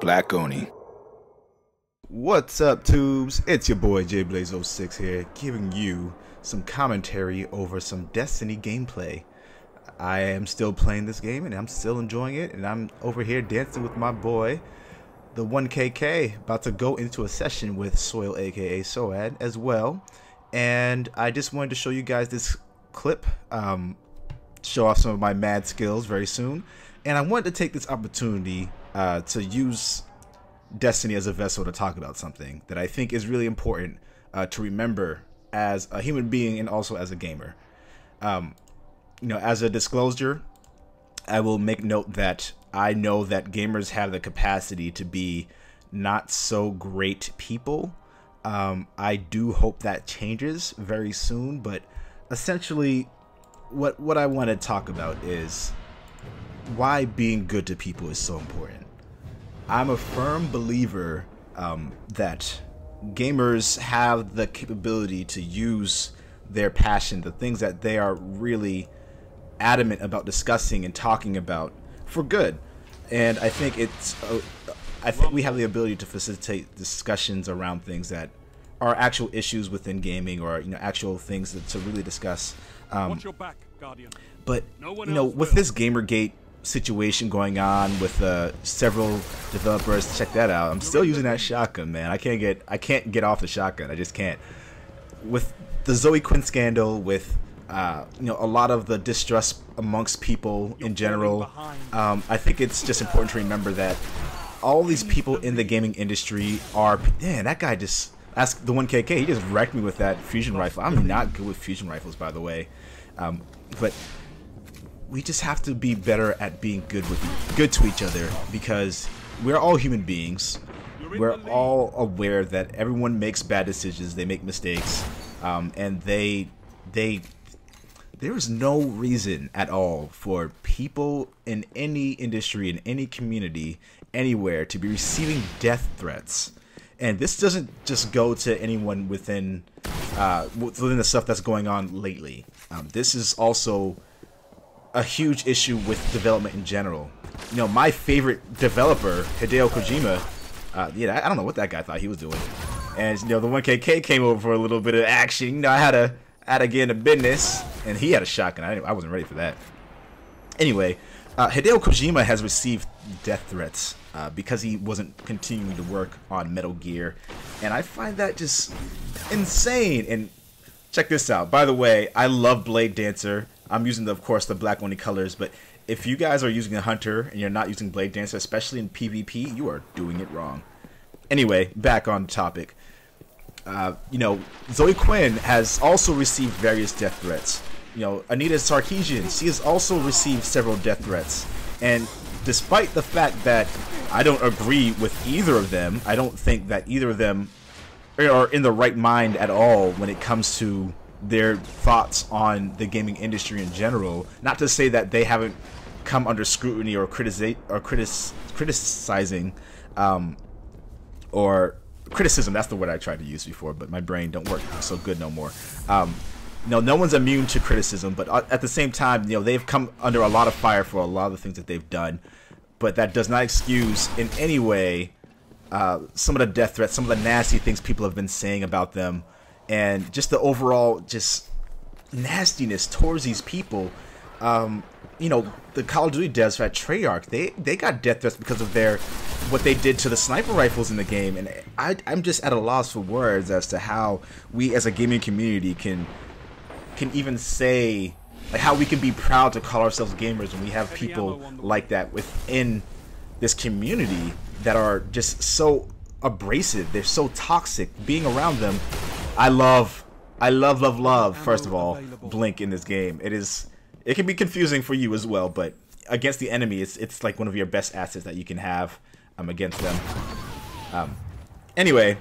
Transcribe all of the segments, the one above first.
Black Oni. What's up, tubes? It's your boy JBlaze06 here, giving you some commentary over some Destiny gameplay. I am still playing this game and I'm still enjoying it, and I'm over here dancing with my boy, the 1KK, about to go into a session with Soil aka Soad as well. And I just wanted to show you guys this clip, show off some of my mad skills very soon. And I wanted to take this opportunity to use Destiny as a vessel to talk about something that I think is really important to remember as a human being and also as a gamer. You know, as a disclosure, I will make note that I know that gamers have the capacity to be not so great people. I do hope that changes very soon, but essentially what I want to talk about is why being good to people is so important. I'm a firm believer that gamers have the capability to use their passion, the things that they are really adamant about discussing and talking about, for good. And I think I think we have the ability to facilitate discussions around things that are actual issues within gaming, or actual things to really discuss. Watch your back, Guardian. But with this Gamergate situation going on with several developers, check that out. I'm still using that shotgun, man. I can't get off the shotgun. I just can't. With the Zoe Quinn scandal, with a lot of the distrust amongst people in general, I think it's just important to remember that all these people in the gaming industry are, man, that guy just, ask the 1KK, he just wrecked me with that fusion rifle. I'm not good with fusion rifles, by the way, but we just have to be better at being good to each other, because we're all human beings. We're all aware that everyone makes bad decisions, they make mistakes, and there is no reason at all for people in any industry, in any community, anywhere, to be receiving death threats. And this doesn't just go to anyone within the stuff that's going on lately. This is also a huge issue with development in general. My favorite developer, Hideo Kojima, I don't know what that guy thought he was doing. And the 1KK came over for a little bit of action. I had to get into business, and he had a shotgun. I wasn't ready for that. Anyway, Hideo Kojima has received death threats because he wasn't continuing to work on Metal Gear, and I find that just insane. And check this out. By the way, I love Blade Dancer. I'm using, of course, the Black Oni colors, but if you guys are using a Hunter and you're not using Blade Dancer, especially in PvP, you are doing it wrong. Anyway, back on topic. Zoe Quinn has also received various death threats. Anita Sarkeesian, she has also received several death threats. And despite the fact that I don't agree with either of them, I don't think that either of them are in the right mind at all when it comes to their thoughts on the gaming industry in general. Not to say that they haven't come under scrutiny or criticizing, or criticism. That's the word I tried to use before, but my brain don't work so good no more. No one's immune to criticism, but at the same time, they've come under a lot of fire for a lot of the things that they've done. But that does not excuse in any way some of the death threats, some of the nasty things people have been saying about them, and just the overall just nastiness towards these people. The Call of Duty devs at Treyarch, they got death threats because of what they did to the sniper rifles in the game, and I'm just at a loss for words as to how we as a gaming community can even say, like, how we can be proud to call ourselves gamers when we have people like that within this community that are just so abrasive. They're so toxic. Being around them, I love, first of all, Blink in this game. It can be confusing for you as well, but against the enemy, it's like one of your best assets that you can have against them. Anyway,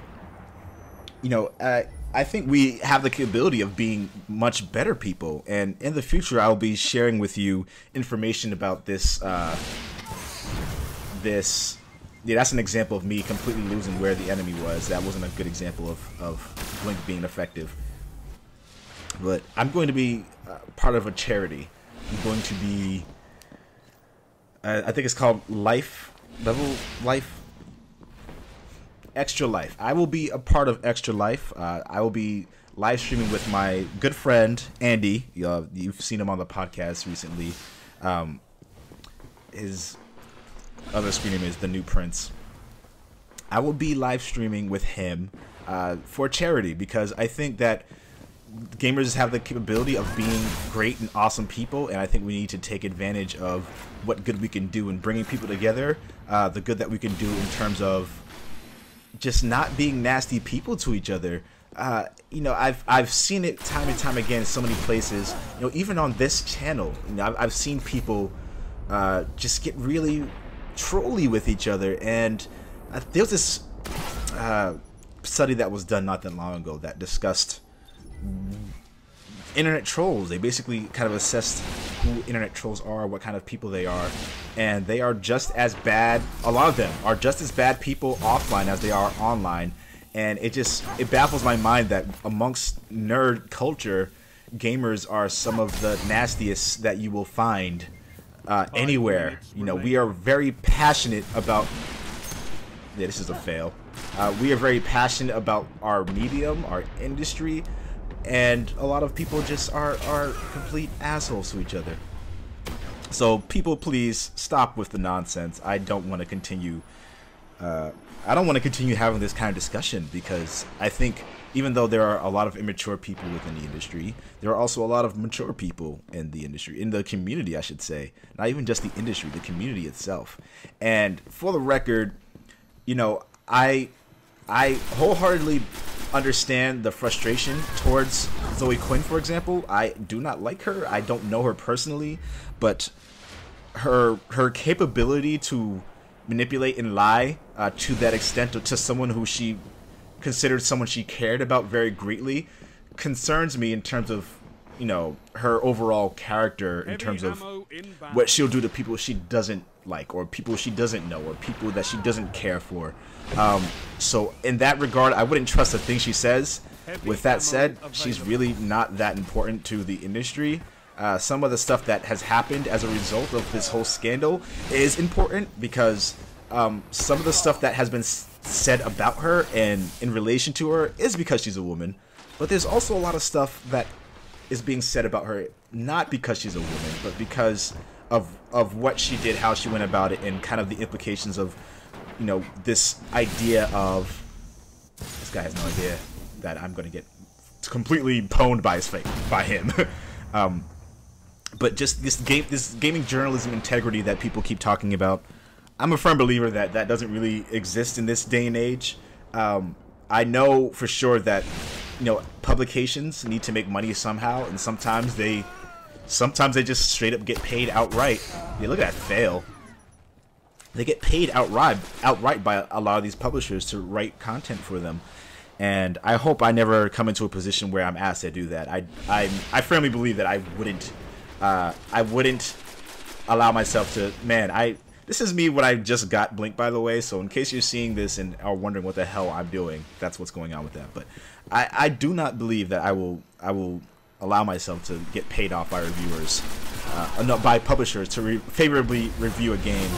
I think we have the capability of being much better people, and in the future, I'll be sharing with you information about this. That's an example of me completely losing where the enemy was. That wasn't a good example of Blink being effective. But I'm going to be part of a charity. I'm going to be, I think it's called Life Extra Life. I will be a part of Extra Life. I will be live streaming with my good friend Andy. You've seen him on the podcast recently. His other screen name is The New Prince. I will be live streaming with him for charity, because I think that gamers have the capability of being great and awesome people, and I think we need to take advantage of what good we can do in bringing people together, the good that we can do in terms of just not being nasty people to each other. You know, I've seen it time and time again in so many places. You know, even on this channel, you know, I've seen people just get really trolly with each other. And there was this study that was done not that long ago that discussed internet trolls. They basically kind of assessed who internet trolls are, what kind of people they are, and they are just as bad. A lot of them are just as bad people offline as they are online. And it baffles my mind that amongst nerd culture, gamers are some of the nastiest that you will find anywhere. You know, we are very passionate about... Yeah, this is a fail. We are very passionate about our medium, our industry, and a lot of people just are complete assholes to each other. So people, please stop with the nonsense. I don't want to continue... I don't want to continue having this kind of discussion, because I think even though there are a lot of immature people within the industry, there are also a lot of mature people in the industry, in the community, I should say. Not even just the industry, the community itself. And for the record, you know, I wholeheartedly understand the frustration towards Zoe Quinn, for example. I do not like her. I don't know her personally, but her capability to manipulate and lie to that extent, to someone who she considered someone she cared about very greatly, concerns me in terms of, you know, her overall character, in terms of what she'll do to people she doesn't like, or people she doesn't know, or people that she doesn't care for. So in that regard, I wouldn't trust a thing she says. With that said, she's really not that important to the industry. Some of the stuff that has happened as a result of this whole scandal is important, because some of the stuff that has been said about her and in relation to her is because she's a woman. But there's also a lot of stuff that is being said about her not because she's a woman, but because of what she did, how she went about it, and kind of the implications of, you know, this idea of... This guy has no idea that I'm going to get completely pwned by him. But just this gaming journalism integrity that people keep talking about, I'm a firm believer that that doesn't really exist in this day and age. I know for sure that, you know, publications need to make money somehow, and sometimes they just straight up get paid outright. Yeah, look at that fail. They get paid outright by a lot of these publishers to write content for them. And I hope I never come into a position where I'm asked to do that. I firmly believe that I wouldn't allow myself to... Man, this is me when I just got Blink, by the way, so in case you're seeing this and are wondering what the hell I'm doing, that's what's going on with that. But I do not believe that I will allow myself to get paid off by reviewers, by publishers, to favorably review a game.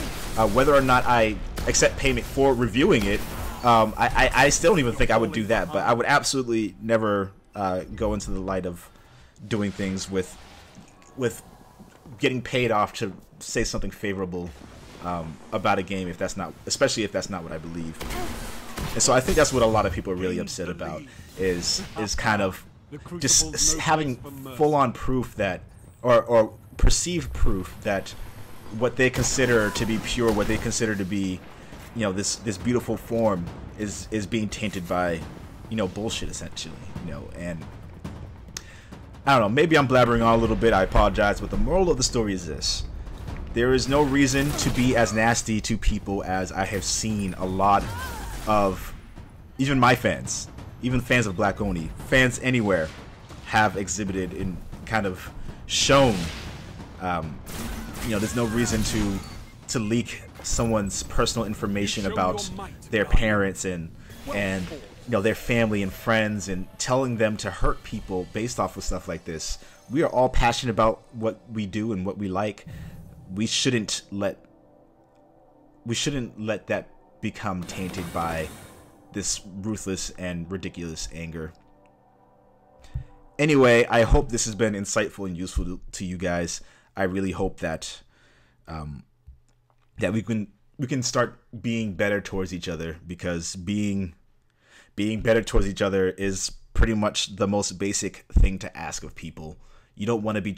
Whether or not I accept payment for reviewing it, I still don't even think I would do that, but I would absolutely never go into the light of doing things with getting paid off to say something favorable about a game, especially if that's not what I believe. And so I think that's what a lot of people are really upset about, is kind of just having full-on proof that, or perceived proof that what they consider to be pure, what they consider to be, you know, this beautiful form is being tainted by, you know, bullshit, essentially, you know. And I don't know, maybe I'm blabbering on a little bit, I apologize, but the moral of the story is this: there is no reason to be as nasty to people as I have seen a lot of, even my fans, even fans of Black Oni, fans anywhere, have exhibited and kind of shown. You know, there's no reason to leak someone's personal information about their parents and you know, their family and friends, and telling them to hurt people based off of stuff like this. We are all passionate about what we do and what we like. We shouldn't let that become tainted by this ruthless and ridiculous anger. Anyway, I hope this has been insightful and useful to you guys. I really hope that that we can start being better towards each other, because being better towards each other is pretty much the most basic thing to ask of people. You don't want to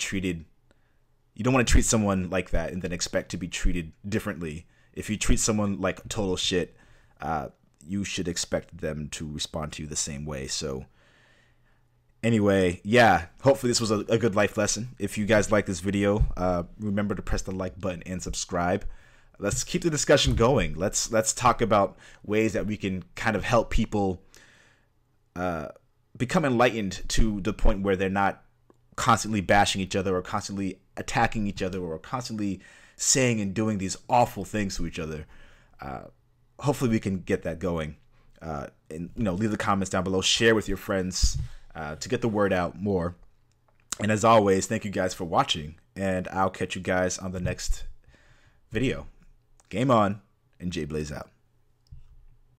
treat someone like that and then expect to be treated differently. If you treat someone like total shit, you should expect them to respond to you the same way. So anyway, yeah, hopefully this was a good life lesson. If you guys like this video, remember to press the like button and subscribe. Let's keep the discussion going. Let's talk about ways that we can kind of help people become enlightened to the point where they're not constantly bashing each other or constantly attacking each other or constantly saying and doing these awful things to each other. Hopefully we can get that going. And leave the comments down below, share with your friends to get the word out more. And as always, thank you guys for watching, and I'll catch you guys on the next video. Game on, and J Blaze out.